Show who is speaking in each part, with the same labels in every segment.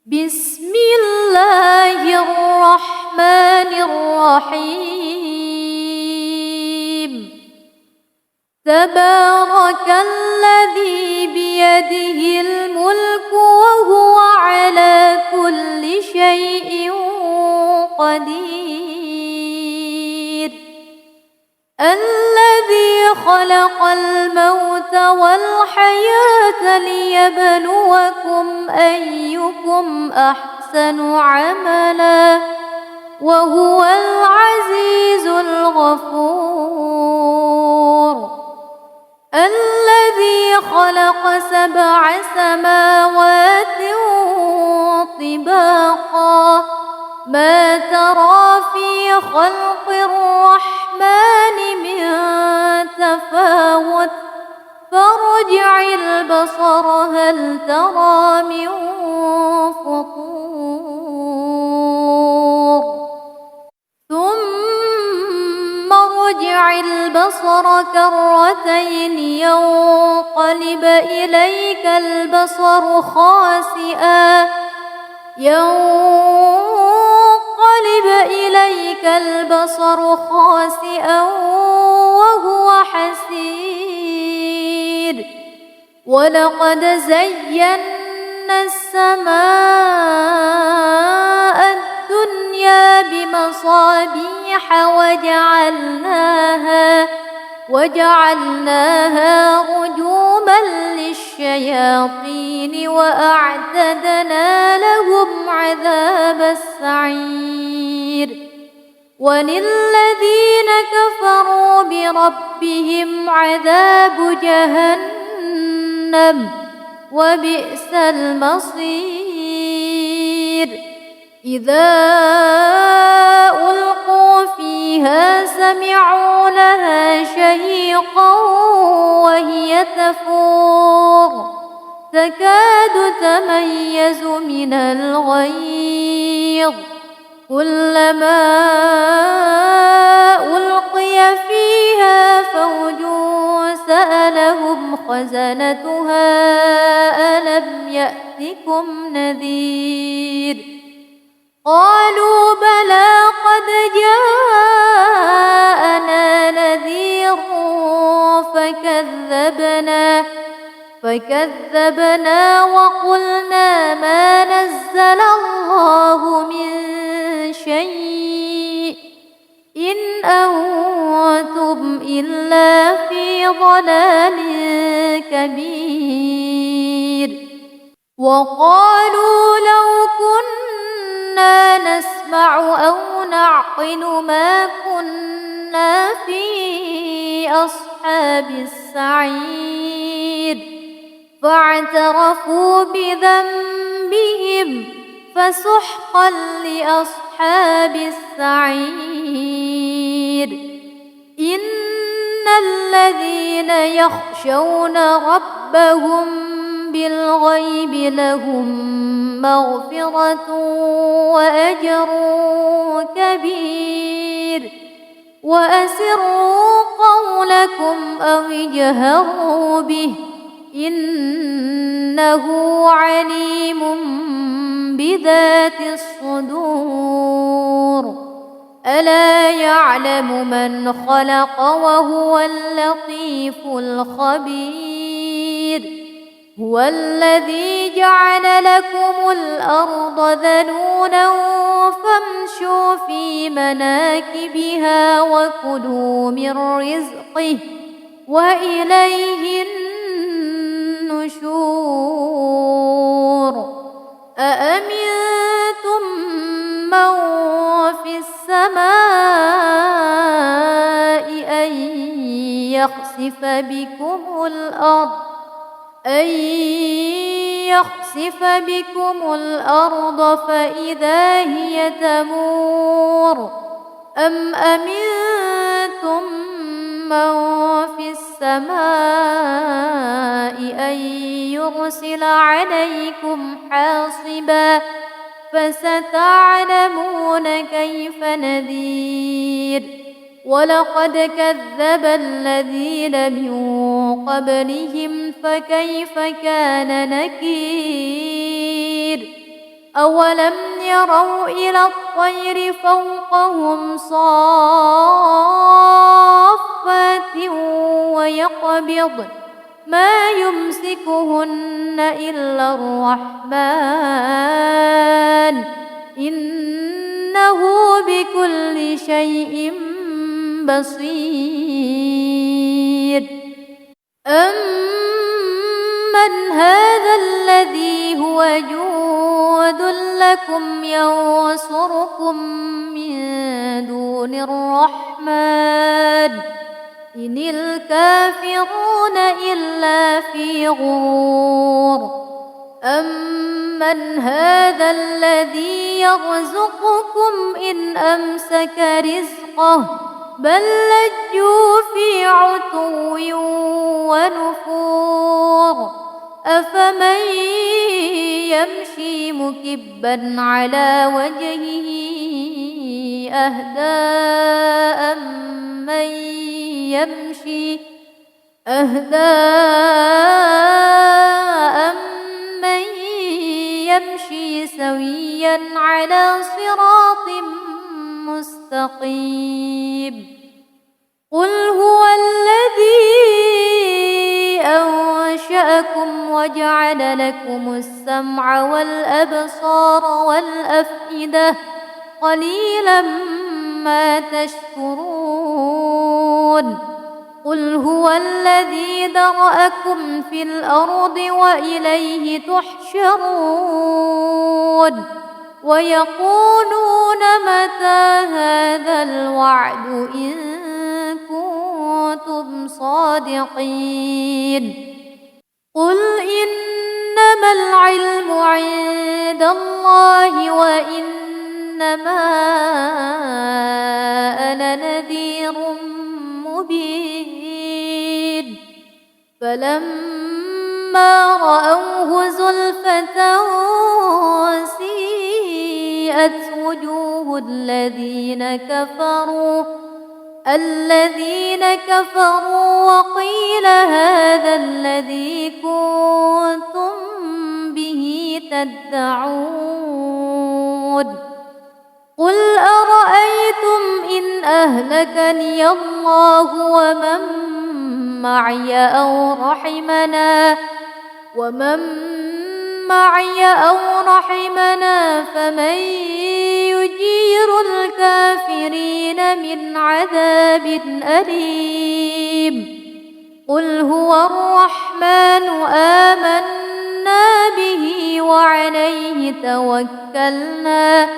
Speaker 1: بسم الله الرحمن الرحيم. تبارك الذي بيده الملك وهو على كل شيء قدير. الذي خلق الموت والحياة ليبلوكم أيكم أحسن عملا وهو العزيز الغفور. الذي خلق 7 سماوات طباقا ما ترى في خلق الرحمن من تفاوت فارجع البصر هل ترى من فطور ثم ارجع البصر كرتين ينقلب إليك البصر خاسئا وهو حسير. ولقد زينا السماء الدنيا بمصابيح وجعلناها رجوما للشياطين وأعتدنا لهم عذاب السعير. وللذين كفروا بربهم عذاب جهنم وبئس المصير. إذا ألقوا فيها سمعوا لها شهيقا وهي تفور تكاد تميز من الغيظ. كلما ألقي فيها فوج سألهم خزنتها ألم يأتكم نذير. قالوا بلى قد جاءنا نذير فكذبنا وقلنا ما نزل الله من شيء إن أنتم إلا في ضلال كبير. وقالوا لو كنا نسمع أو نعقل ما كنا في أصحاب السعير. فاعترفوا بذنبهم فسحقا لأصحاب السعير. إن الذين يخشون ربهم بالغيب لهم مغفرة وأجر كبير. وأسروا قولكم أو اجهروا به إنه عليم بذات الصدور. ألا يعلم من خلق وهو اللطيف الخبير. هو الذي جعل لكم الأرض ذلولا فامشوا في مناكبها وكلوا من رزقه وإليه النشور. أأمنتم من في السماء أن يخسف بكم الأرض فإذا هي تمور أم أمنتم من في السماء أن يرسل عليكم حاصبا فستعلمون كيف نذير. ولقد كذب الذين من قبلهم فكيف كان نكير. أولم يروا إلى الطير فوقهم صافات ويقبض ما يمسكهن إلا الرحمن إنه بكل شيء بصير. أمن هذا الذي هو جند لكم ينصركم من دون الرحمن إن الكافرون إلا في غرور. أمن هذا الذي يرزقكم إن أمسك رزقه بل لجوا في عتو ونفور. أفمن يمشي مكبا على وجهه أهدى أمن يمشي سويا على صراط مستقيم. قل هو الذي أنشأكم وجعل لكم السمع والأبصار والأفئدة قليلا ما تشكرون. قل هو الذي ذرأكم في الأرض وإليه تحشرون. ويقولون متى هذا الوعد إن كنتم صادقين. قل إنما العلم عند الله وإنما أنا نذير مبين. فلما رأوه زلفة سيئت وجوه الذين كفروا وقيل هذا الذي كنتم به تدعون. قل أرأيتم إن أهلكني الله ومن معي أو رحمنا فمن يجير الكافرين من عذاب أليم. قل هو الرحمن آمنا به وعليه توكلنا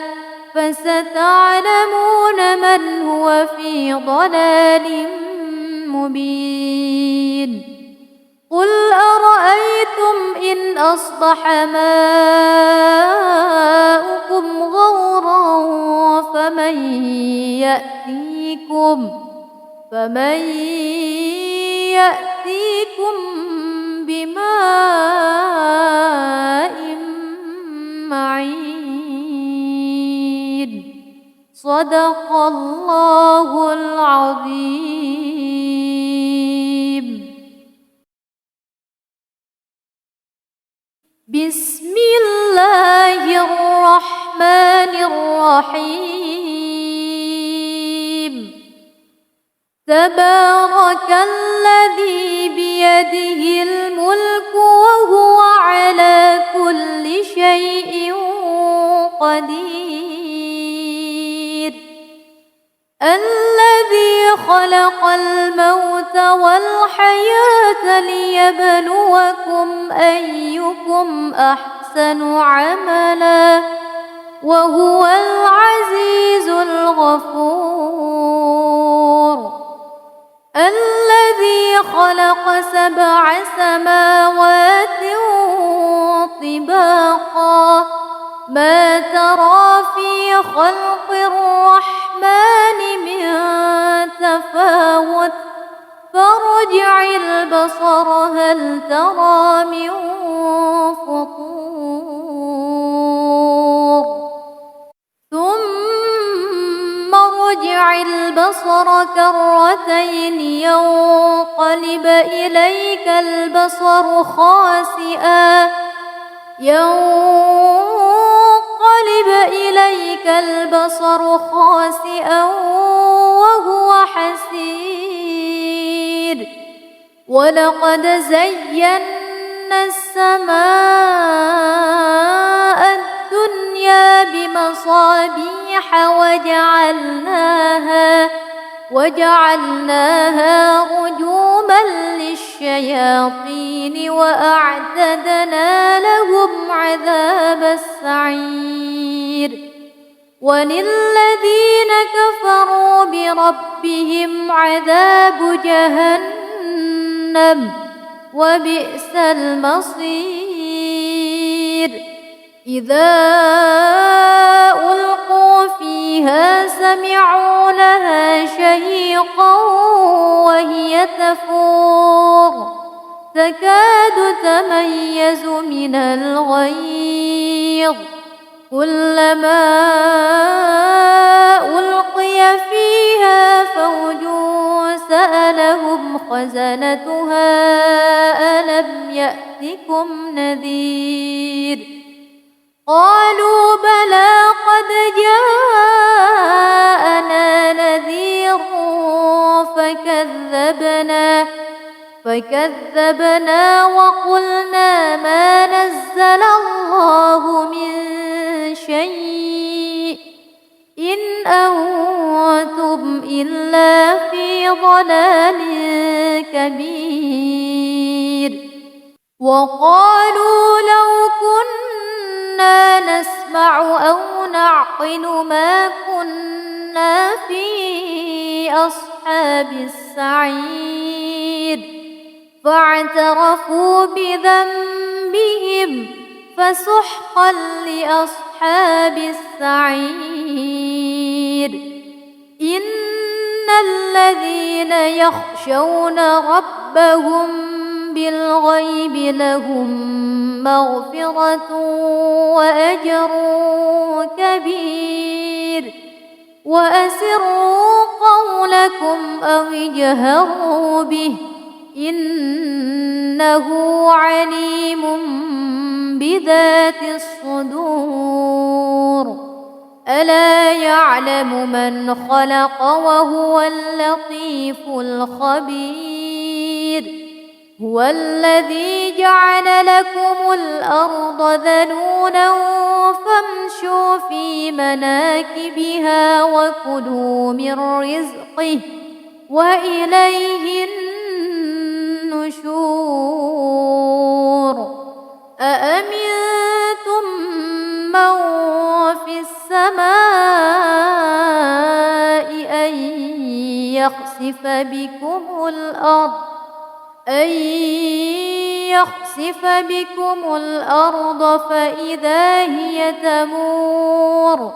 Speaker 1: فستعلمون من هو في ضلال مبين. قل أرأيتم إن أصبح ماؤكم غورا فمن يأتيكم بماء معين. صدق الله العظيم. بسم الله الرحمن الرحيم. تبارك الذي بيده الملك وهو على كل شيء قدير. الذي خلق الموت والحياة ليبلوكم أيكم أحسن عملا وهو العزيز الغفور. الذي خلق 7 سماوات طباقا ما ترى في خلق الرحمن من تفاوت فارجع البصر هل ترى من فطور ثم ارجع البصر كرتين ينقلب إليك البصر خاسئا البصر خاسئا وهو حسير ولقد زينا السماء الدنيا بمصابيح وجعلناها رجوما للشياطين وأعتدنا لهم عذاب السعير وللذين كفروا بربهم عذاب جهنم وبئس المصير إذا ألقوا فيها سمعوا لها شهيقا وهي تفور تكاد تميز من الغيظ كلما ألقي فيها فوج سألهم خزنتها ألم يأتكم نذير قالوا بلى قد جاءنا نذير فكذبنا وقلنا ما نزل الله من شيء إن أنتم إلا في ضلال كبير وقالوا لو كنا نسمع أو نعقل ما كنا في أصحاب السعير فاعترفوا بذنبهم فسحقا لأصحاب السعير إن الذين يخشون ربهم بالغيب لهم مغفرة وأجر كبير وأسروا قولكم أو اجهروا به إنه عليم بذات الصدور ألا يعلم من خلق وهو اللطيف الخبير هو الذي جعل لكم الأرض ذلولا فامشوا في مناكبها وكلوا من رزقه وإليه النشور أأمنتم من في السماء أن يخسف بكم الأرض فإذا هي تمور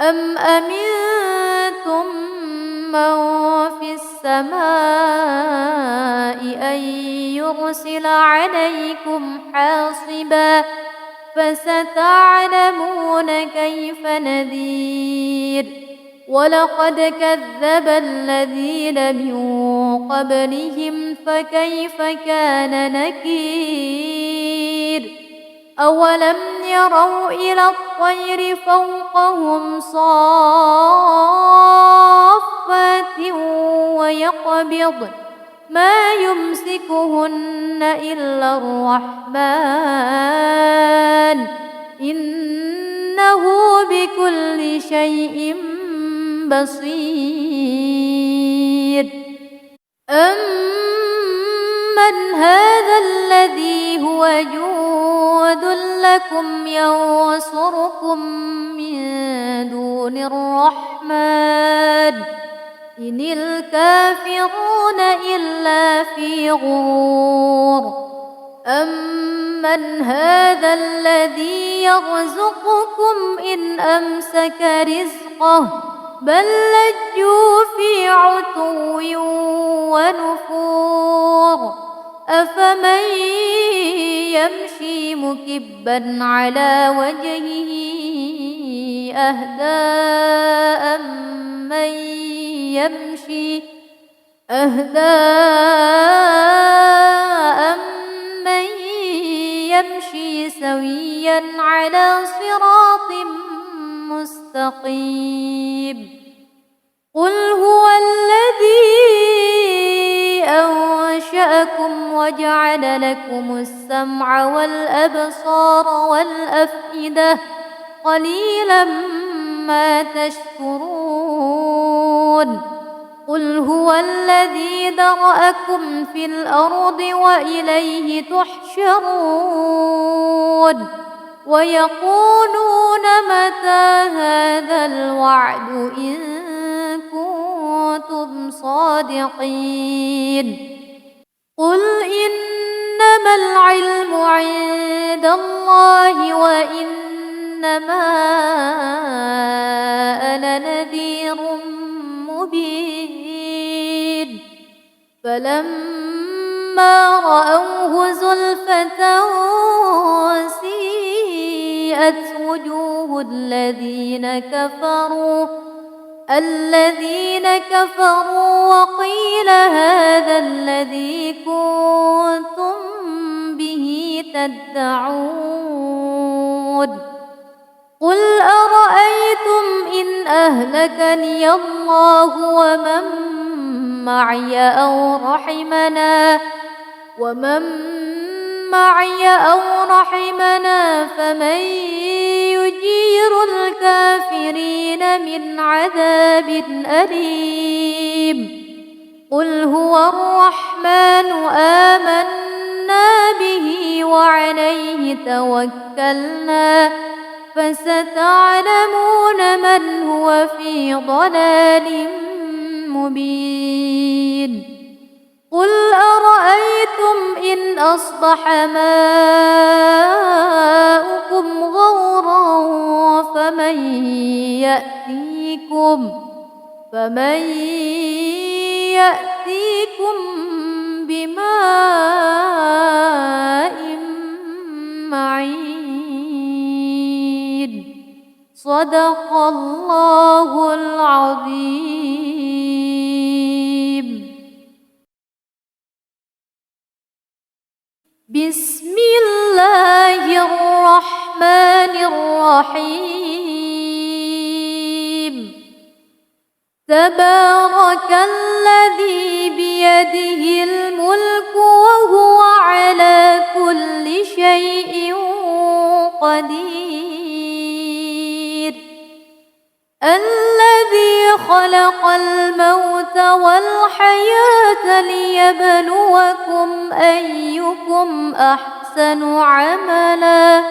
Speaker 1: أم أمنتم من في السماء أن يرسل عليكم حاصبا فستعلمون كيف نذير ولقد كذب الذين من قبلهم فكيف كان نكير أولم يروا إلى الطير فوقهم صافات ويقبض ما يمسكهن إلا الرحمن إنه بكل شيء بصير أمن هذا الذي هو جود لكم ينصركم من دون الرحمن إن الكافرون إلا في غرور أمن هذا الذي يرزقكم إن أمسك رزقه بل لجوا في عتو ونفور أفمن يمشي مكبا على وجهه أهدى أمن يمشي سويا على صراط مستقيم مستقيم قل هو الذي أنشأكم وجعل لكم السمع والأبصار والأفئدة قليلا ما تشكرون قل هو الذي ذرأكم في الأرض وإليه تحشرون ويقولون متى هذا الوعد إن كنتم صادقين قل إنما العلم عند الله وإنما أنا نذير مبين فلما رأوه زلفة سيئت وجوه الذين كفروا وقيل هذا الذي كنتم به تدعون قل أرأيتم إن أهلكني الله ومن معي أو رحمنا فمن يجير الكافرين من عذاب أليم قل هو الرحمن آمنا به وعليه توكلنا فستعلمون من هو في ضلال مبين قل أرأيتم إن أصبح ماؤكم غورا فمن يأتيكم بماء معين صدق الله العظيم بسم الله الرحمن الرحيم تبارك الذي بيده الملك وهو على كل شيء قدير الذي خلق الموت والحياة ليبلوكم أيكم أحسن عملا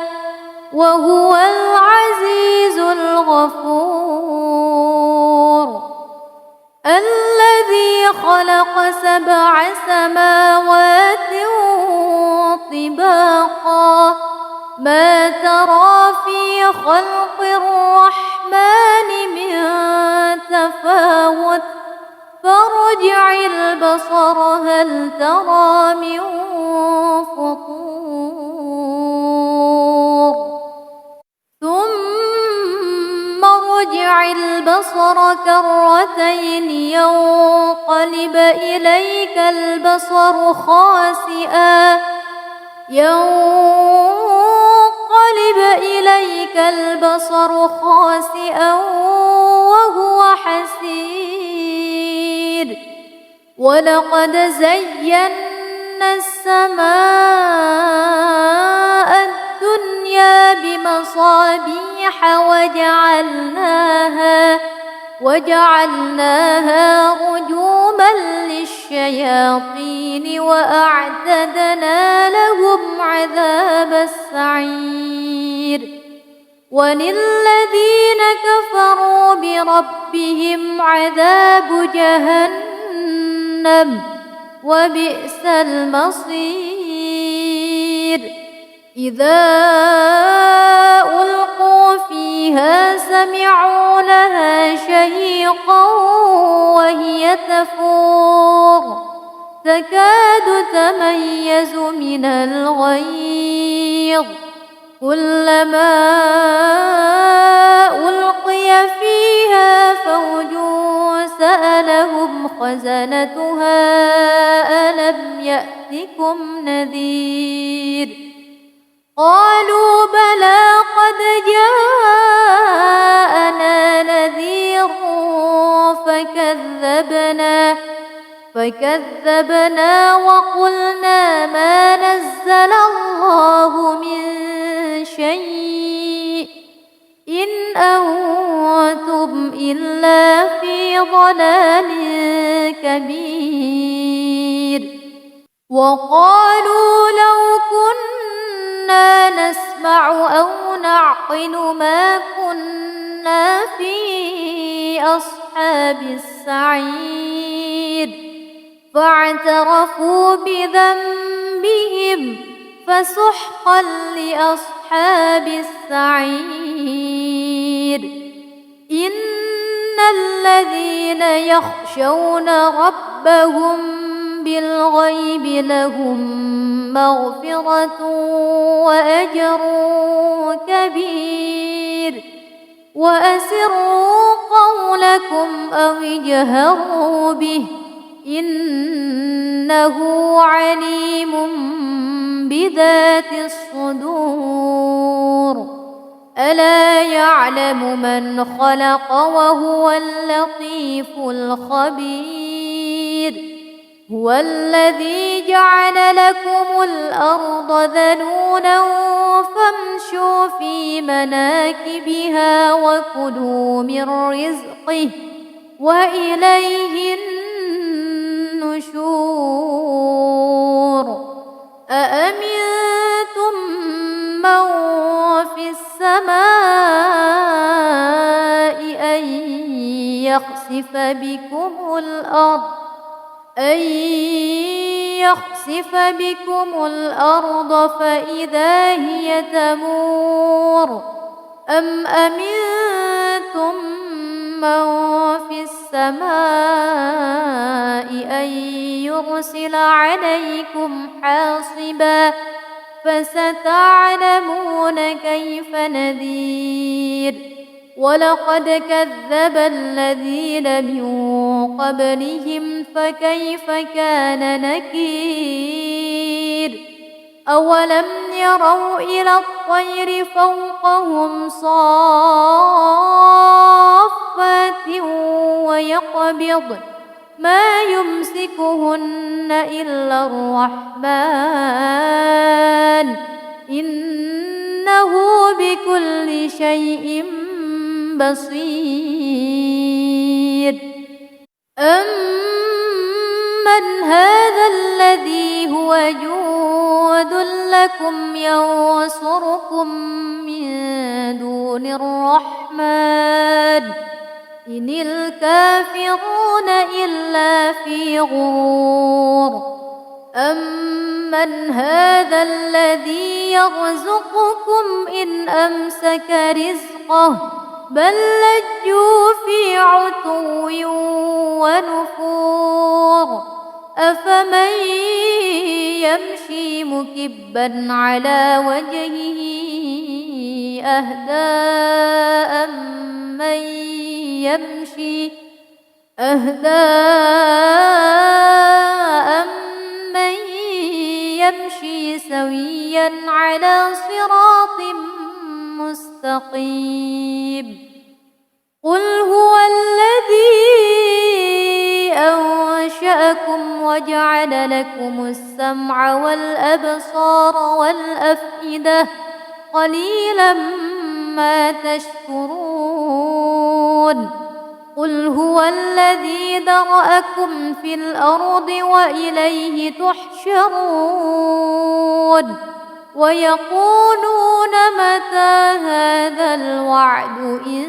Speaker 1: وهو العزيز الغفور الذي خلق 7 سماوات طباقا ما ترى في خلق الرحمن من تفاوت فارجع البصر هل ترى من فطور ثم ارجع البصر كرتين ينقلب إليك البصر خاسئا وهو حسير ولقد زينا السماء الدنيا بمصابيح وجعلناها رجوما للشياطين وأعتدنا لهم عذاب السعير وللذين كفروا بربهم عذاب جهنم وبئس المصير إذا ألقوا فيها سمعوا لها شهيقا وهي تفور تكاد تميز من الغيظ كلما ألقي فيها فوج سألهم خزنتها ألم يأتكم نذير قالوا بلى قد جاءنا فكذبنا وقلنا ما نزل الله من شيء إن أنتم إلا في ضلال كبير. وقالوا لو كنا نسمع أو نعقل ما كنا في أصحاب السعير فاعترفوا بذنبهم فسحقا لأصحاب السعير. إن الذين يخشون ربهم بالغيب لهم مغفرة وأجر كبير. وأسروا قولكم أو اجهروا به إنه عليم بذات الصدور. ألا يعلم من خلق وهو اللطيف الخبير. هو الذي جعل لكم الأرض ذلولا فامشوا في مناكبها وكلوا من رزقه وإليه النشور. أأمنتم من في السماء أن يخسف بكم الأرض فإذا هي تمور أم أمنتم من في السماء أن يرسل عليكم حاصبا فستعلمون كيف نذير. ولقد كذب الذين من قبلهم فكيف كان نكير. أولم يروا إلى الطير فوقهم صافات ويقبض ما يمسكهن إلا الرحمن إنه بكل شيء بصير. أمن هذا الذي هو جود لكم ينصركم من دون الرحمن إن الكافرون إلا في غرور. أمن هذا الذي يرزقكم إن أمسك رزقه بل لجوا في عتو ونفور. أفمن يمشي مكبا على وجهه أهدى أمن يمشي سويا على صراط مستقيم. قل هو الذي أنشأكم وجعل لكم السمع والأبصار والأفئدة قليلا ما تشكرون. قل هو الذي ذرأكم في الأرض وإليه تحشرون. ويقولون متى هذا الوعد إن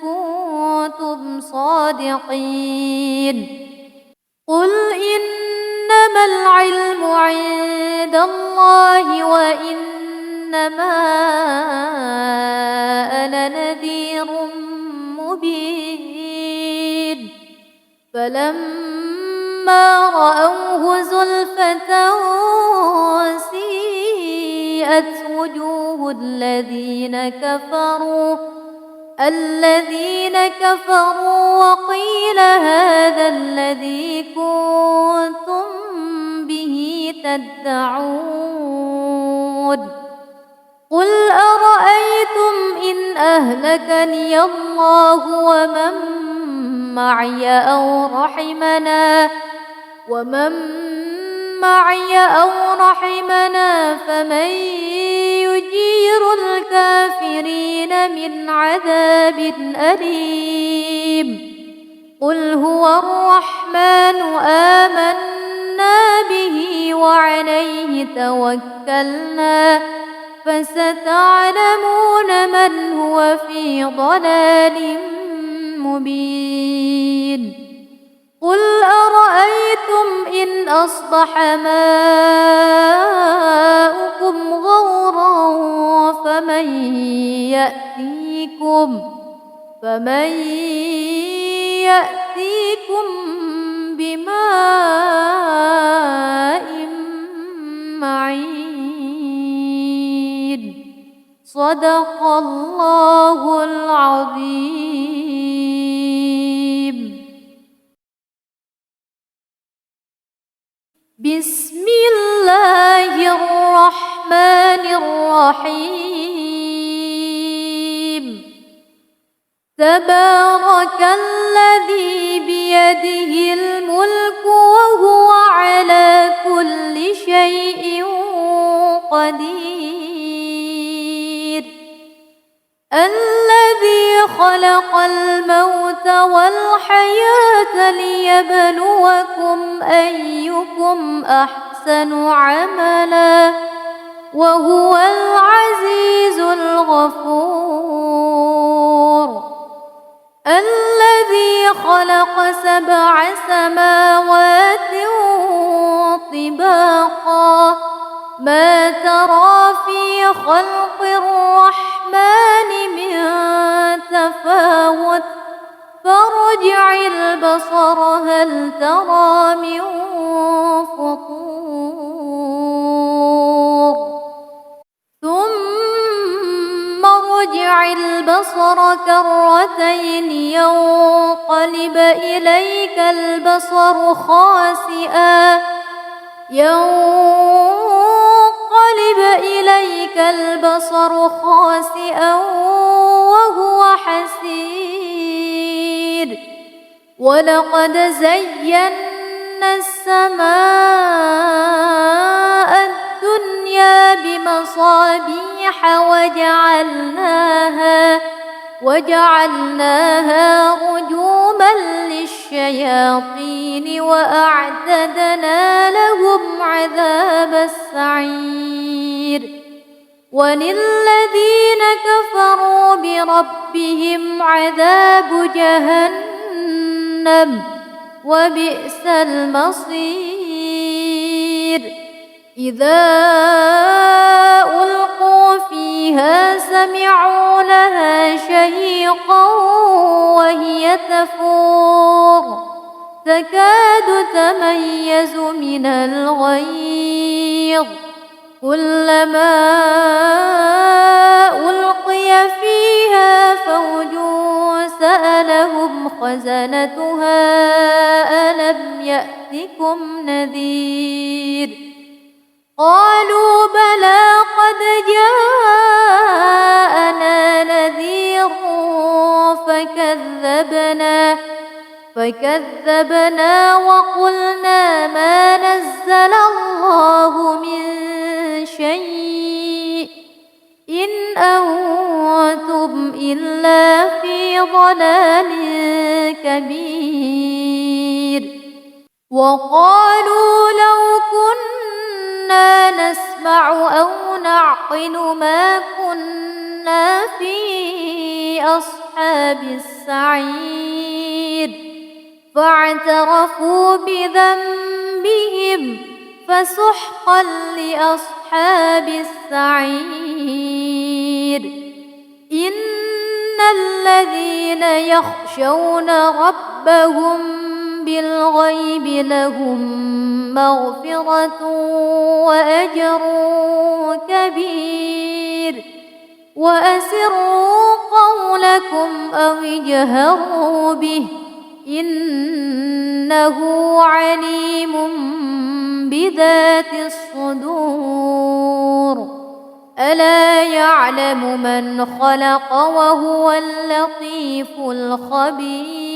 Speaker 1: كنتم صادقين. قل إنما العلم عند الله وإنما أنا نذير مبين. فلما رأوه زلفة سيئت وجوه الذين كفروا وقيل هذا الذي كنتم به تدعون. قل أرأيتم إن أهلكني الله ومن معي أو رحمنا فمن يجير الكافرين من عذاب أليم قل هو الرحمن آمنا به وعليه توكلنا فستعلمون من هو في ضلال مبين قل أرأيتم إن أصبح ماؤكم غورا فمن يأتيكم بماء معين صدق الله العظيم. بسم الله الرحمن الرحيم تبارك الذي بيده الملك وهو على كل شيء قدير الذي خلق الموت والحياة ليبلوكم أيكم أحسن عملا وهو العزيز الغفور الذي خلق 7 سماوات طباقا ما ترى في خلق الرحمن من تفاوت فارجع البصر هل ترى من فطور ثم ارجع البصر كرتين ينقلب إليك البصر خاسئا وهو حسير ولقد زينا السماء الدنيا بمصابيح وجعلناها رجوما للشياطين وأعتدنا لهم عذاب السعير وللذين كفروا بربهم عذاب جهنم وبئس المصير إذا ألقوا فيها سمعوا لها شهيقا وهي تفور تكاد تميز من الغيظ كلما ألقي فيها فوج سألهم خزنتها ألم يأتكم نذير قالوا بلى قد جاءنا نذير فكذبنا وقلنا ما نزل الله من شيء إن أنتم إلا في ضلال كبير وقالوا لو كنا نسمع أو نعقل ما كنا في أصحاب السعير فاعترفوا بذنبهم فسحقا لأصحاب السعير إن الذين يخشون ربهم بالغيب لهم مغفرة وأجر كبير وأسروا قولكم أو اجهروا به إنه عليم بذات الصدور ألا يعلم من خلق وهو اللطيف الخبير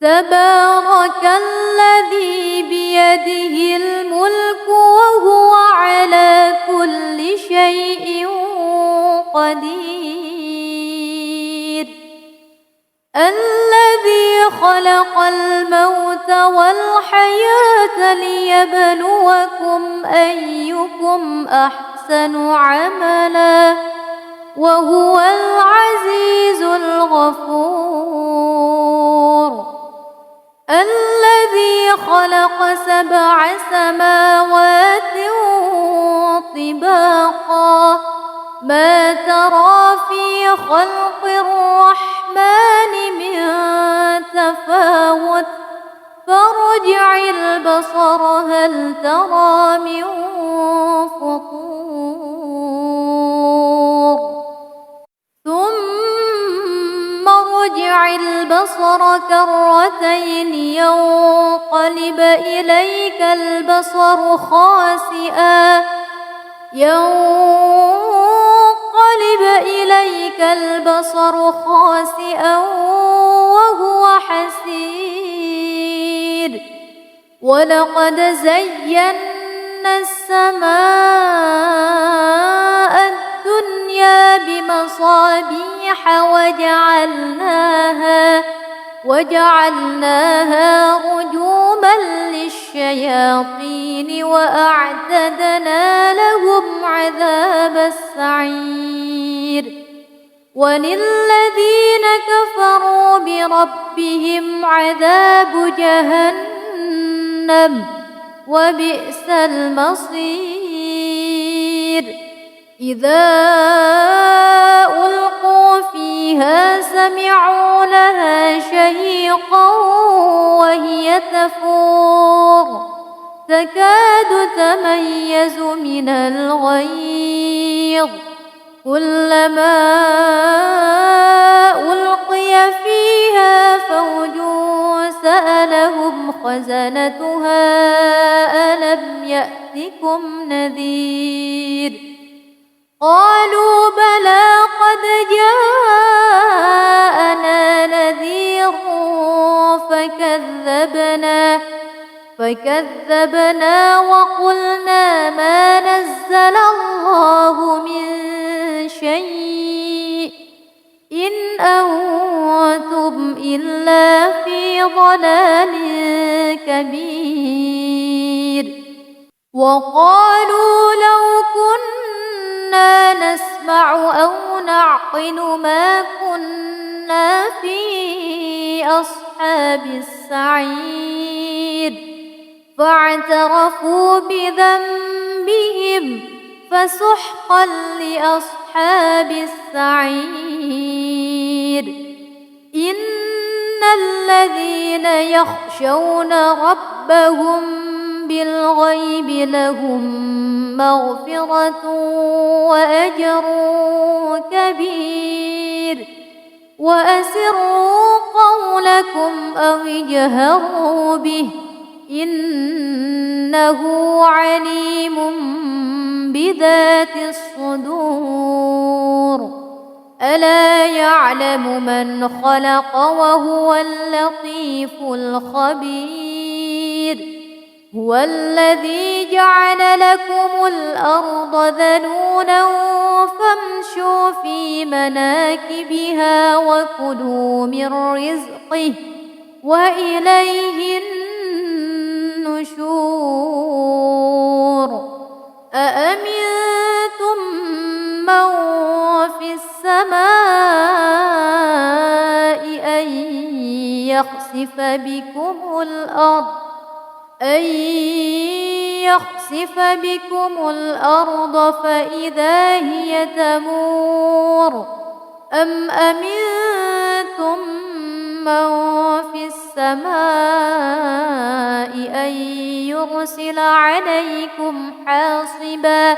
Speaker 1: تبارك الذي بيده الملك وهو على كل شيء قدير الذي خلق الموت والحياة ليبلوكم أيكم أحسن عملا وهو العزيز الغفور الذي خلق 7 سماوات طباقا ما ترى في خلق الرحمن من تفاوت فارجع البصر هل ترى من فطور ثم ارجع البصر كرتين ينقلب إليك البصر خاسئا وهو حسير ولقد زينا السماء الدنيا بمصابيح وجعلناها رجوما للشياطين وأعتدنا لهم عذاب السعير وللذين كفروا بربهم عذاب جهنم وبئس المصير إذا ألقوا فيها سمعوا لها شهيقا وهي تفور تكاد تميز من الغيظ كلما ألقي فيها فوج سألهم خزنتها ألم يأتكم نذير قالوا بلى قد جاءنا نذير فكذبنا وقلنا ما نزل الله من شيء إن أنتم إلا في ضلال كبير وقالوا لو كنا نسمع أو نعقل ما كنا في أصحاب السعير فاعترفوا بذنبهم فسحقا لأصحاب السعير إن الذين يخشون ربهم بالغيب لهم مغفرة وأجر كبير وأسروا قولكم أو اجهروا به إنه عليم بذات الصدور ألا يعلم من خلق وهو اللطيف الخبير هو الذي جعل لكم الأرض ذلولا فامشوا في مناكبها وكلوا من رزقه وإليه النشور أأمنتم من في السماء أن يخسف بكم الأرض فإذا هي تمور أم أمنتم من في السماء أن يرسل عليكم حاصبا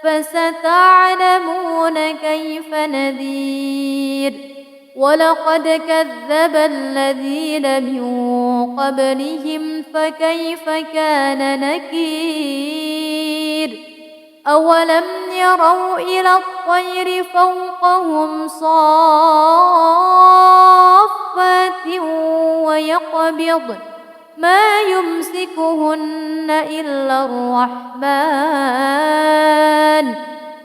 Speaker 1: فستعلمون كيف نذير ولقد كذب الذين من قبلهم فكيف كان نكير أولم يروا إلى الطير فوقهم صافات صافات ويقبض ما يمسكهن إلا الرحمن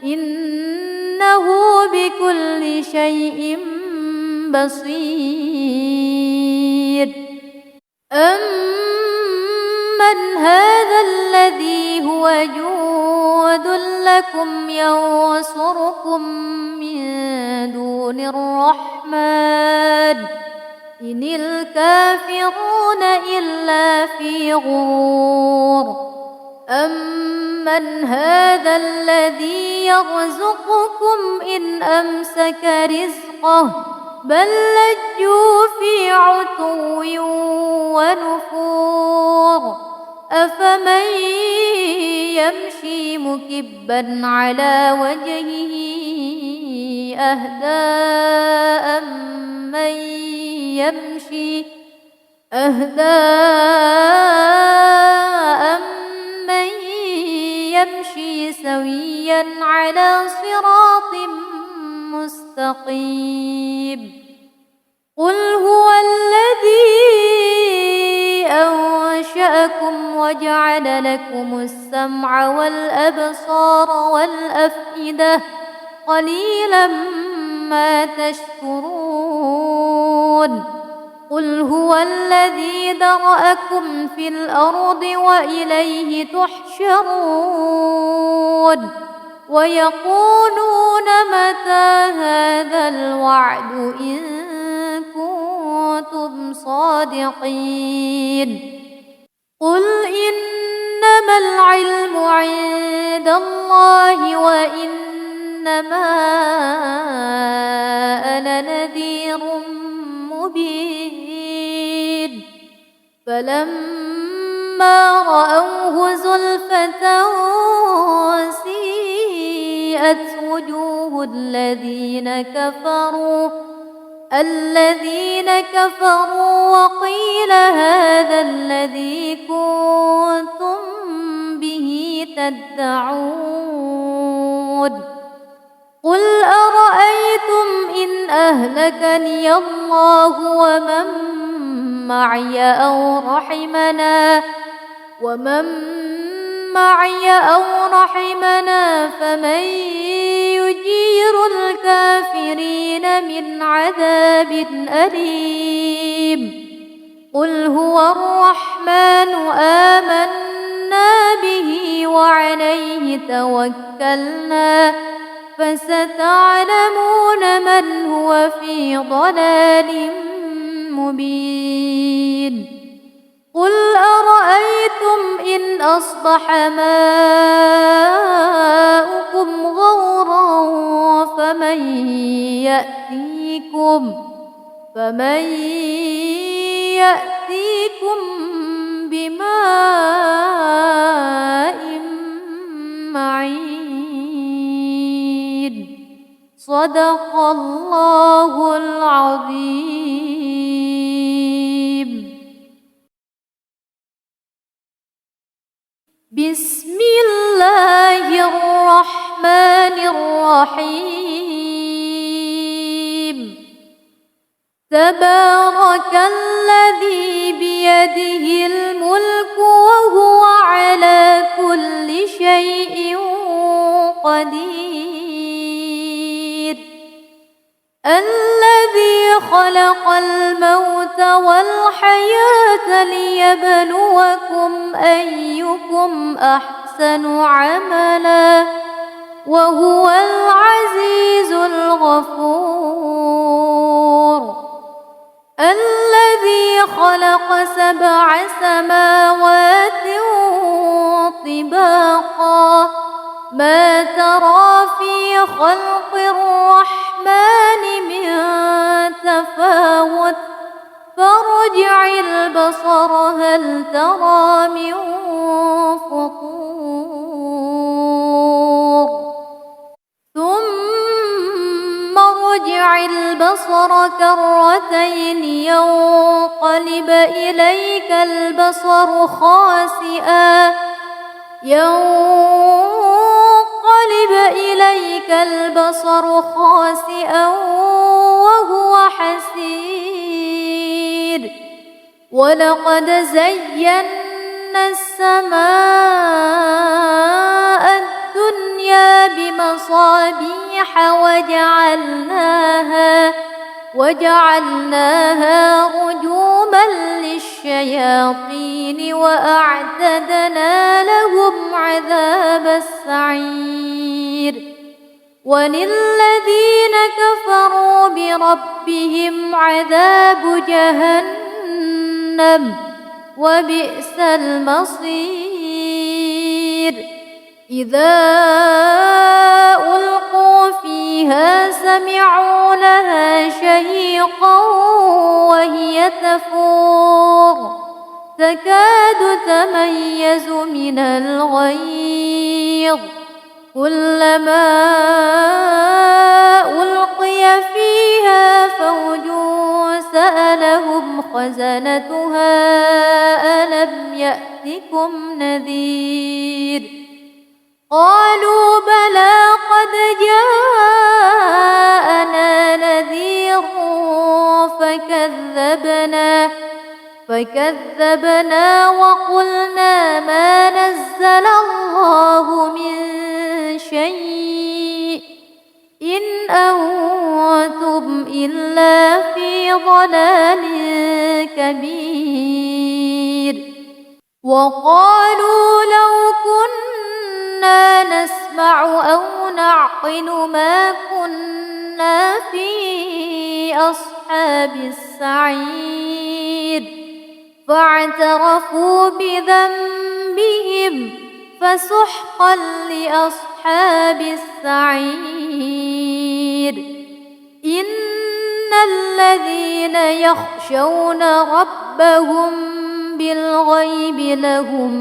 Speaker 1: إنه بكل شيء بصير. أمن هذا الذي هو جود لكم ينصركم من دون الرحمن إن الكافرون إلا في غرور. أمن هذا الذي يرزقكم إن أمسك رزقه بل لجوا في عتو ونفور. أفمن يمشي مكبا على وجهه أهدى أمن يمشي سويا على صراط مستقيم. قل هو الذي أنشأكم وجعل لكم السمع والأبصار والأفئدة قليلا ما تشكرون. قل هو الذي ذرأكم في الأرض وإليه تحشرون. ويقولون متى هذا الوعد إن كنتم صادقين. قل إنما العلم عند الله وإنما أنا نذير مبين. فلما رأوه زلفة سيئت وجوه الذين كفروا وقيل هذا الذي كنتم به تدعون. قل أرأيتم إن أهلكني الله ومن معي أو رحمنا فمن يجير الكافرين من عذاب أليم. قل هو الرحمن آمنا به وعليه توكلنا فستعلمون من هو في ضلال مبين. قل أرأيتم إن أصبح ماؤكم غورا فمن يأتيكم بماء معين. صدق الله العظيم. بسم الله الرحمن الرحيم. تبارك الذي بيده الملك وهو على كل شيء قدير. الذي خلق الموت والحياة ليبلوكم أيكم أحسن عملا وهو العزيز الغفور. الذي خلق 7 سماوات طباقا ما ترى في خلق الرحمن من تفاوت فارجع البصر هل ترى من فطور ثم ارجع البصر كرتين ينقلب إليك البصر خاسئا وهو حسير. ولقد زينا السماء الدنيا بمصابيح وجعلناها رجوما للشياطين وأعتدنا لهم عذاب السعير وللذين كفروا بربهم عذاب جهنم وبئس المصير إذا ألقوا فيها سمعوا لها شهيقا وهي تفور تكاد تميز من الغيظ كلما ألقي فيها فوج سألهم خزنتها ألم يأتكم نذير قالوا بلى قد جاءنا نذير فكذبنا وقلنا ما نزل الله من شيء إن أنتم إلا في ضلال كبير وقالوا لو كنا نسمع أو نعقل ما كنا في أصحاب السعير فاعترفوا بذنبهم فسحقا لأصحاب السعير إن الذين يخشون ربهم بالغيب لهم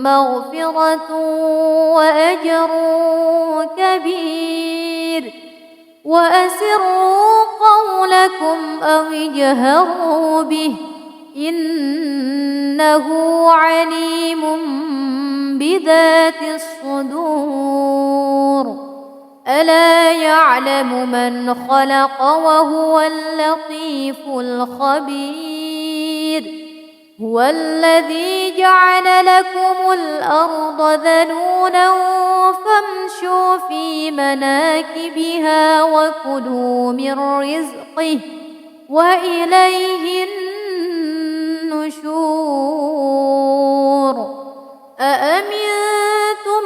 Speaker 1: مغفرة وأجر كبير وأسروا قولكم أو اجهروا به إنه عليم بذات الصدور ألا يعلم من خلق وهو اللطيف الخبير هو الذي جعل لكم الأرض ذلولا فامشوا في مناكبها وكلوا من رزقه وإليه النشور أأمنتم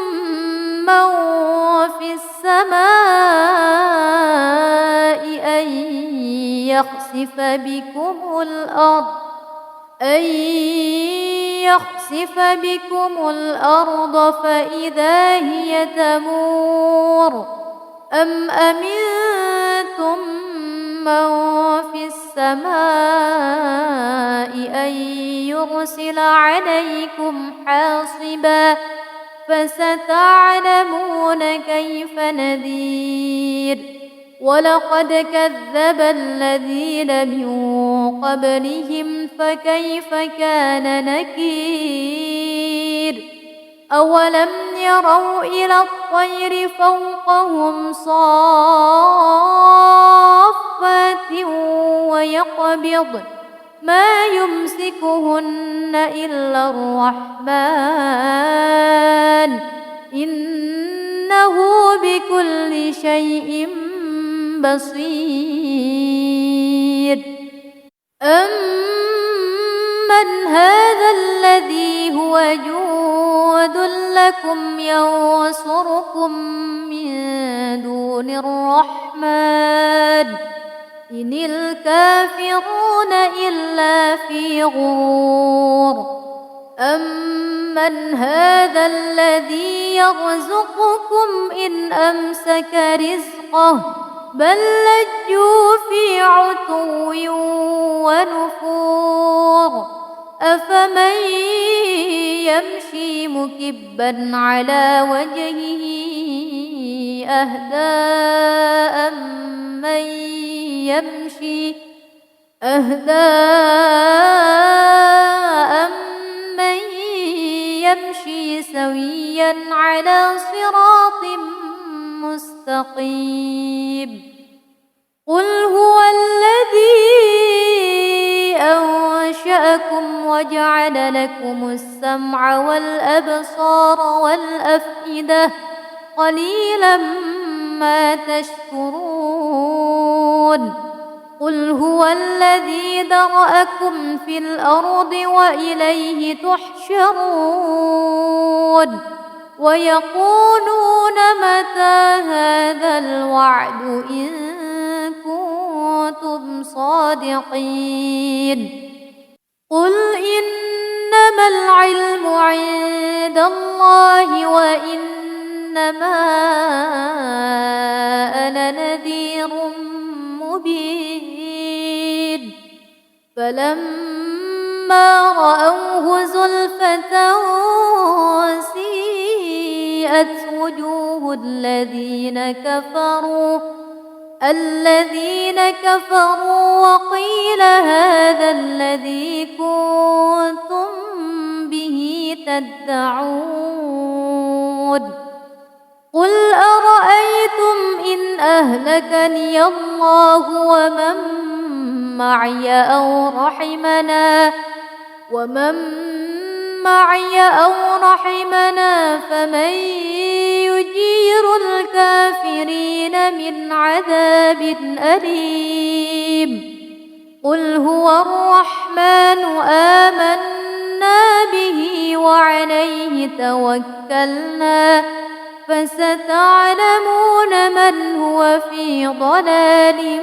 Speaker 1: من في السماء أن يخسف بكم الأرض فإذا هي تمور أم أمنتم من في السماء أن يرسل عليكم حاصبا فستعلمون كيف نذير ولقد كذب الذين من قبلهم فكيف كان نكير أولم يروا إلى الطير فوقهم صافات ويقبض ما يمسكهن إلا الرحمن إنه بكل شيء بصير أمن هذا الذي هو جود لكم ينصركم من دون الرحمن إن الكافرون إلا في غرور أمن هذا الذي يرزقكم إن أمسك رزقه بل لجوا في عتو ونفور أفمن يمشي مكبا على وجهه أهدى أمن يمشي سويا على صراط مستقيم قل هو الذي أنشأكم وجعل لكم السمع والأبصار والأفئدة قليلا ما تشكرون قل هو الذي ذرأكم في الأرض وإليه تحشرون ويقولون متى هذا الوعد إن كنتم صادقين قل إنما العلم عند الله وإنما أنا نذير مبين فلما رأوه زلفة سيئت وجوه الذين كفروا وقيل هذا الذي كنتم به تدعون قل أرأيتم إن أهلكني الله ومن معي أو رحمنا فمن يجير الكافرين من عذاب أليم قل هو الرحمن آمنا به وعليه توكلنا فستعلمون من هو في ضلال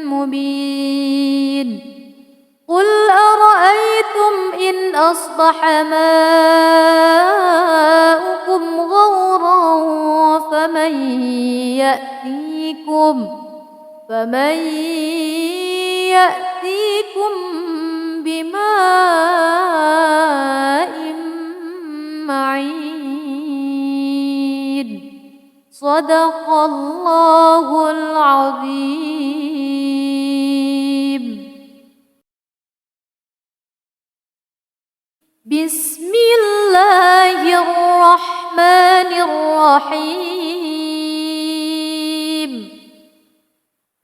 Speaker 1: مبين قل أرأيتم إن أصبح ماؤكم غورا فمن يأتيكم بماء معين صدق الله العظيم بسم الله الرحمن الرحيم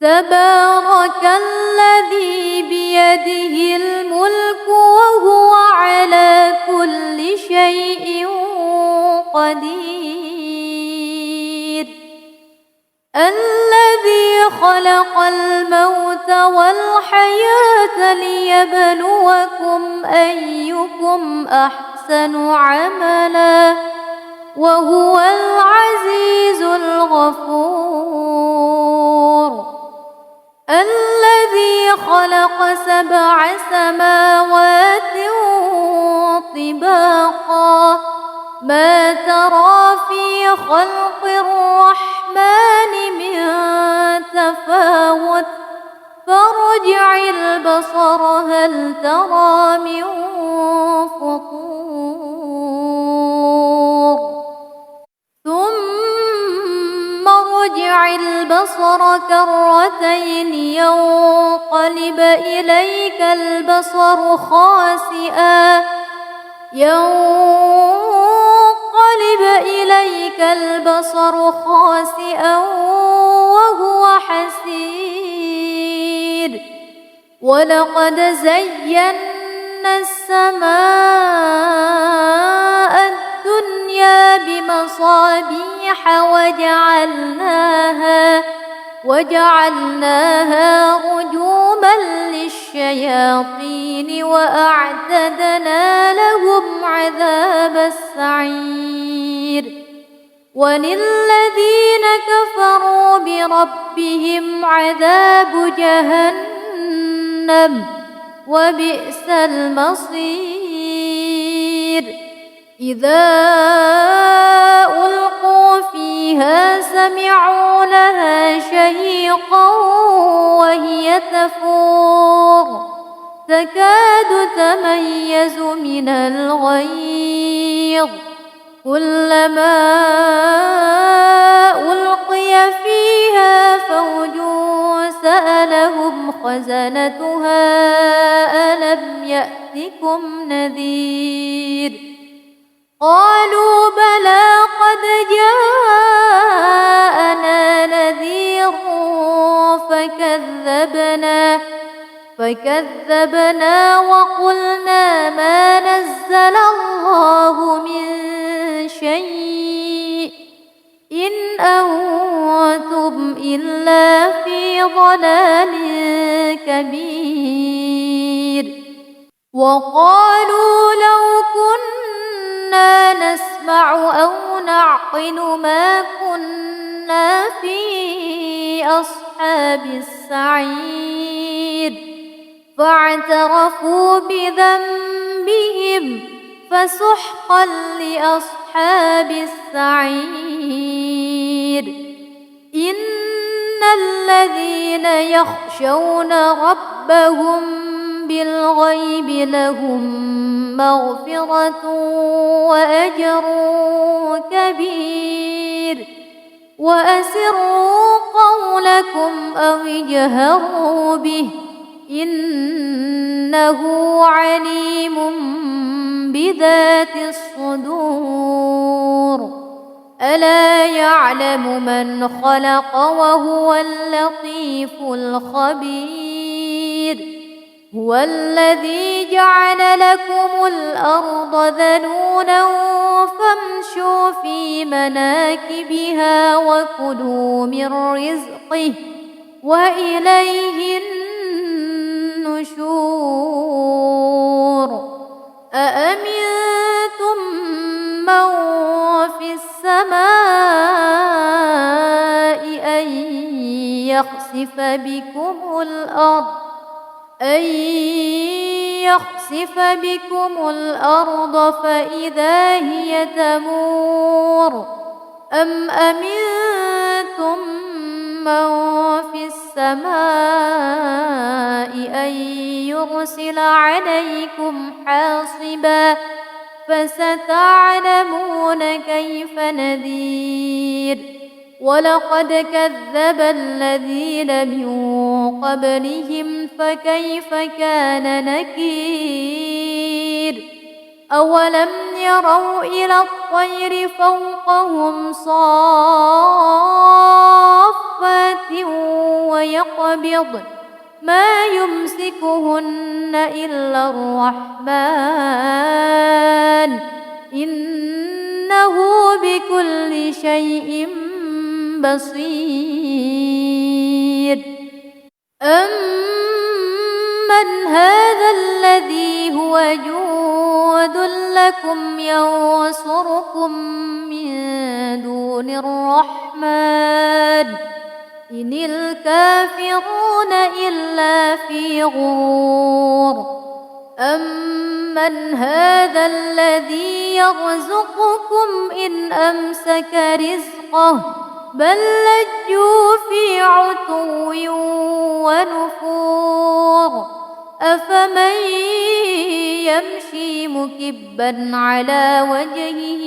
Speaker 1: تبارك الذي بيده الملك وهو على كل شيء قدير الذي خلق الموت والحياة ليبلوكم أيكم أحسن عملا وهو العزيز الغفور الذي خلق 7 سماوات طباقا ما ترى في خلق الرحمن من تفاوت فارجع البصر هل ترى من فطور ثم ارجع البصر كرتين ينقلب إليك البصر خاسئا وهو حسير ولقد زينا السماء الدنيا بمصابيح وجعلناها رجوما للشياطين وأعتدنا لهم عذاب السعير وللذين كفروا بربهم عذاب جهنم وبئس المصير إذا ألقوا فيها سمعوا لها شهيقا وهي تفور تكاد تميز من الغيظ كلما ألقي فيها فوج سألهم خزنتها ألم يأتكم نذير قالوا بلى قد جاءنا نذير فكذبنا وقلنا ما نزل الله من شيء إن أنتم إلا في ضلال كبير. وقالوا لو كنا نسمع أو نعقل ما كنا في أصحاب السعير فاعترفوا بذنبهم فسحقا لأصحاب السعير. إن الذين يخشون ربهم بالغيب لهم مغفرة وأجر كبير. وأسروا قولكم أو اجهروا به إنه عليم بذات الصدور. ألا يعلم من خلق وهو اللطيف الخبير. هو الذي جعل لكم الأرض ذلولا فامشوا في مناكبها وكلوا من رزقه وإليه النشور. أأمنتم من في السماء أن يخسف بكم الأرض فإذا هي تمور أم أمنتم من في السماء أن يرسل عليكم حاصبا فستعلمون كيف نذير. ولقد كذب الذين من قبلهم فكيف كان نكير. أولم يروا إلى الطير فوقهم صافات ويقبضن ما يمسكهن إلا الرحمن إنه بكل شيء بصير. أمن هذا الذي هو جود لكم ينصركم من دون الرحمن إن الكافرون إلا في غرور. أمن هذا الذي يرزقكم إن أمسك رزقه بل لجوا في عتو ونفور. أفمن يمشي مكبا على وجهه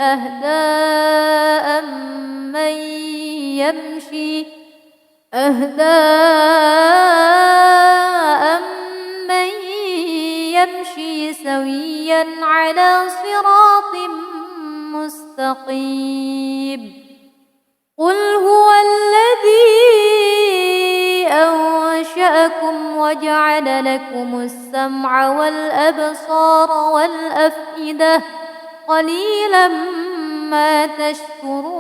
Speaker 1: أهدى أمن يمشي سويا على صراط مستقيم. قل هو الذي أنشأكم وجعل لكم السمع والأبصار والأفئدة قليلا ما تشكرون.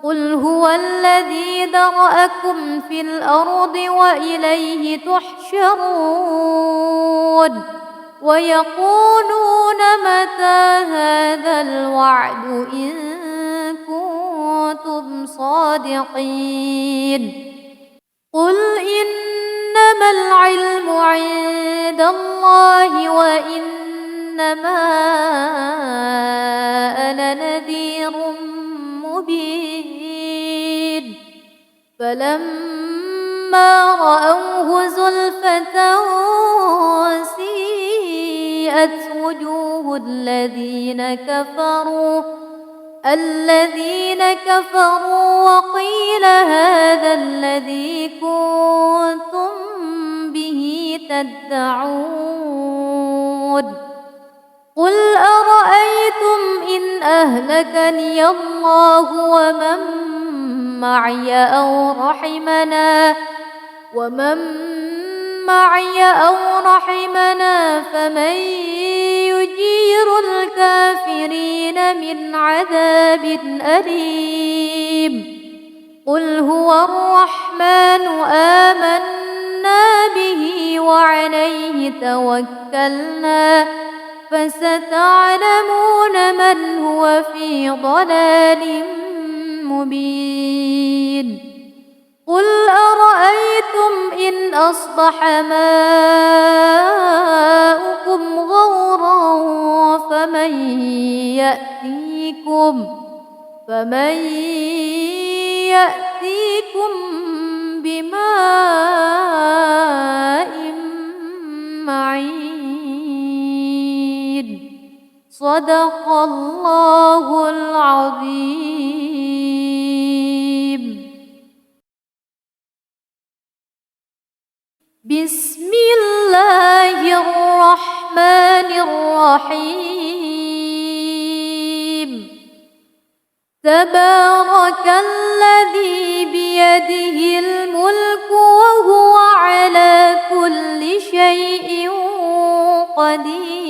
Speaker 1: قل هو الذي ذرأكم في الأرض وإليه تحشرون. ويقولون متى هذا الوعد إن كنتم صادقين. قل إنما العلم عند الله وإنما أنا نذير مبين. فلما رأوه زلفة سيئت وجوه الذين كفروا وقيل هذا الذي كنتم به تدعون. قل أرأيتم إن أهلكني الله ومن معي أو رحمنا ومن معي أو رحمنا فمن يجير الكافرين من عذاب أليم قل هو الرحمن آمنا به وعليه توكلنا فستعلمون من هو في ضلال مبين قل أرأيتم إن أصبح ماؤكم غورا فمن يأتيكم بماء معين صدق الله العظيم. بسم الله الرحمن الرحيم تبارك الذي بيده الملك وهو على كل شيء قدير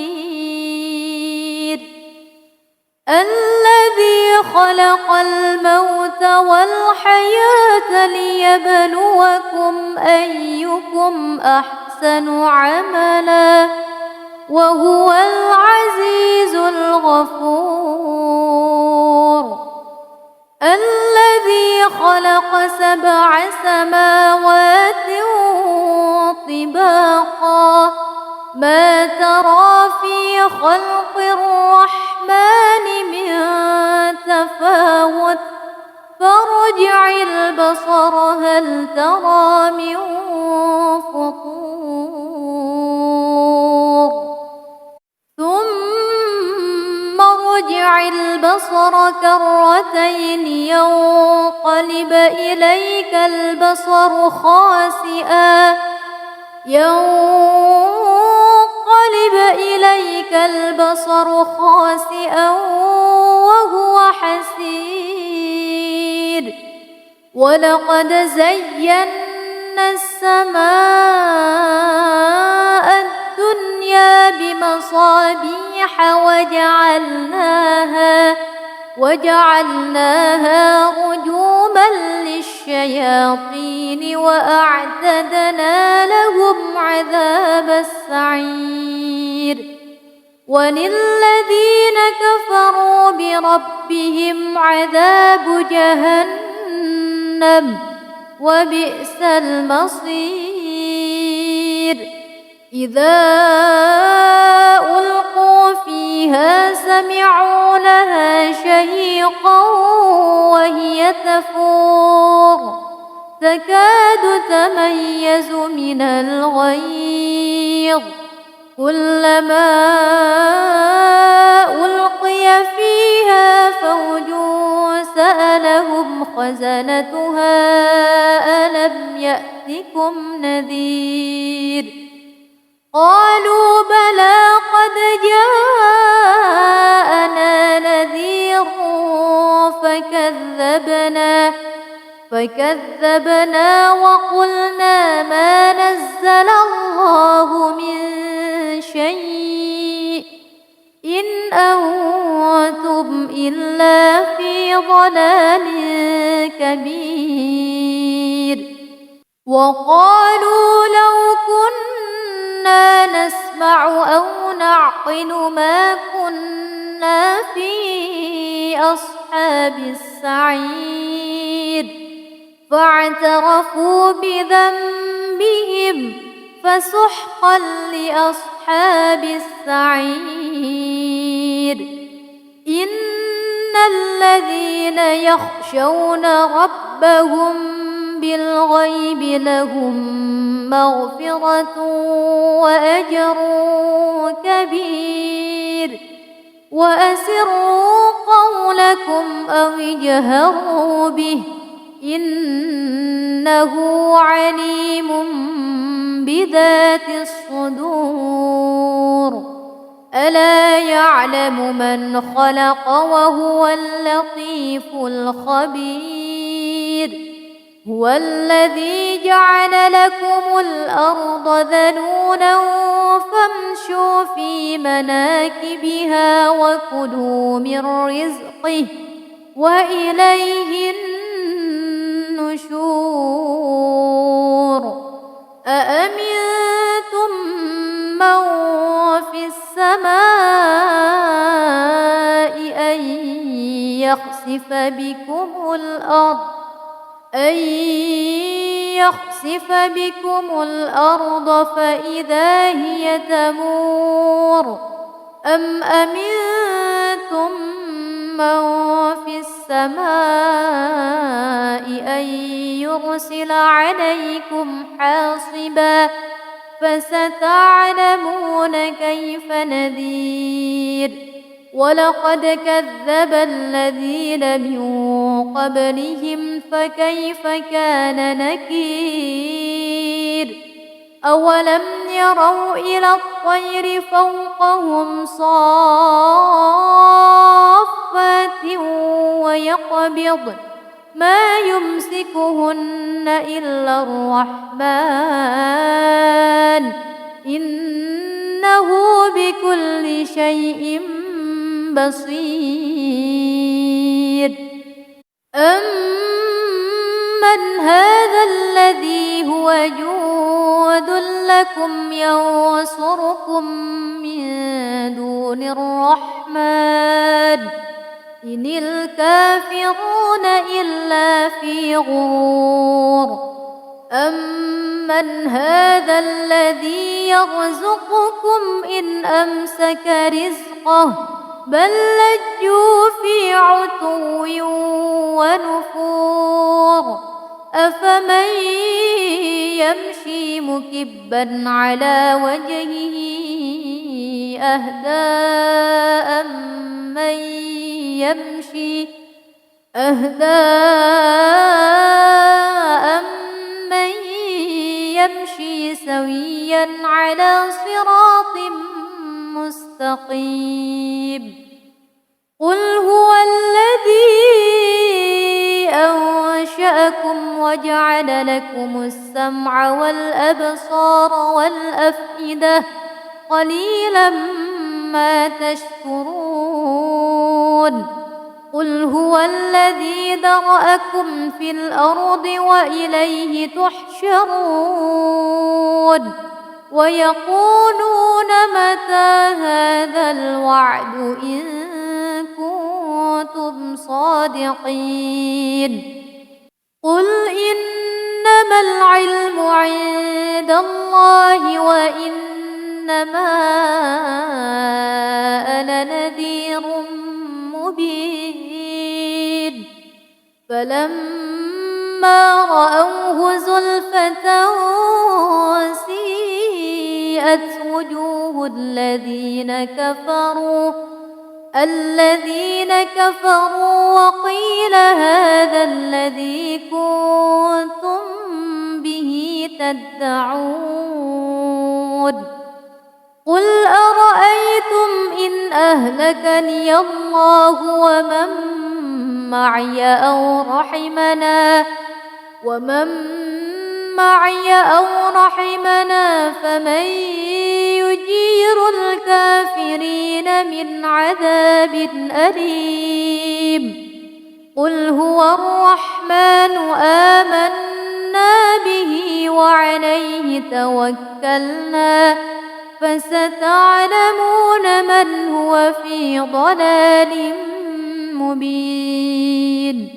Speaker 1: الذي خلق الموت والحياة ليبلوكم أيكم أحسن عملا وهو العزيز الغفور الذي خلق 7 سماوات طباقا ما ترى في خلق الرحمن من تفاوت فارجع البصر هل ترى من فطور ثم ارجع البصر كرتين ينقلب إليك البصر خاسئا وهو حسير ولقد زينا السماء الدنيا بمصابيح وجعلناها رجوما للشياطين وأعتدنا لهم عذاب السعير وللذين كفروا بربهم عذاب جهنم وبئس المصير إذا ألقوا فيها سمعوا لها شهيقا وهي تفور تكاد تميز من الغيظ كلما ألقي فيها فوج سألهم خزنتها ألم يأتكم نذير قالوا بلى قد جاءنا نذير فكذبنا وقلنا ما نزل الله من شيء إن أنتم إلا في ضلال كبير وقالوا لو كنا نسمع أو نعقل ما كنا في أصحاب السعير فاعترفوا بذنبهم فسحقا لأصحاب السعير إن الذين يخشون ربهم بالغيب لهم مغفرة وأجر كبير وأسروا قولكم أو اجهروا به إنه عليم بذات الصدور ألا يعلم من خلق وهو اللطيف الخبير هو الذي جعل لكم الأرض ذلولا فامشوا في مناكبها وكلوا من رزقه وإليه النشور أأمنتم من في السماء أن يخسف بكم الأرض فإذا هي تمور أم أمنتم من في السماء أن يرسل عليكم حاصبا فستعلمون كيف نذير ولقد كذب الذين من قبلهم فكيف كان نكير أولم يروا إلى الطير فوقهم صافات ويقبض ما يمسكهن إلا الرحمن إنه بكل شيء بصير أمن هذا الذي هو جود لكم ينصركم من دون الرحمن إن الكافرون إلا في غرور أمن هذا الذي يرزقكم إن أمسك رزقه بل لجوا في عتو ونفور أفمن يمشي مكبا على وجهه أهدى أمن يمشي سويا على صراط مستقيم قل هو الذي أنشأكم وجعل لكم السمع والأبصار والأفئدة قليلا ما تشكرون قل هو الذي ذرأكم في الأرض وإليه تحشرون ويقولون متى هذا الوعد إن كنتم صادقين قل إنما العلم عند الله وإنما أنا نذير مبين فلما رأوه زلفة سيئت وجوه الذين كفروا وقيل هذا الذي كنتم به تدعون قل أرأيتم إن أهلكني الله ومن معي أو رحمنا فمن يجير الكافرين من عذاب أليم قل هو الرحمن آمنا به وعليه توكلنا فستعلمون من هو في ضلال مبين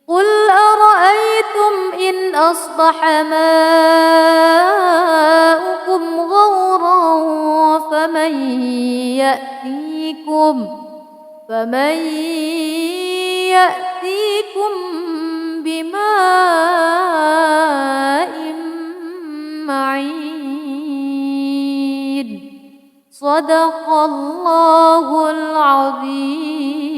Speaker 1: قل أرأيتم إن أصبح ماؤكم غورا فمن يأتيكم بماء معين صدق الله العظيم.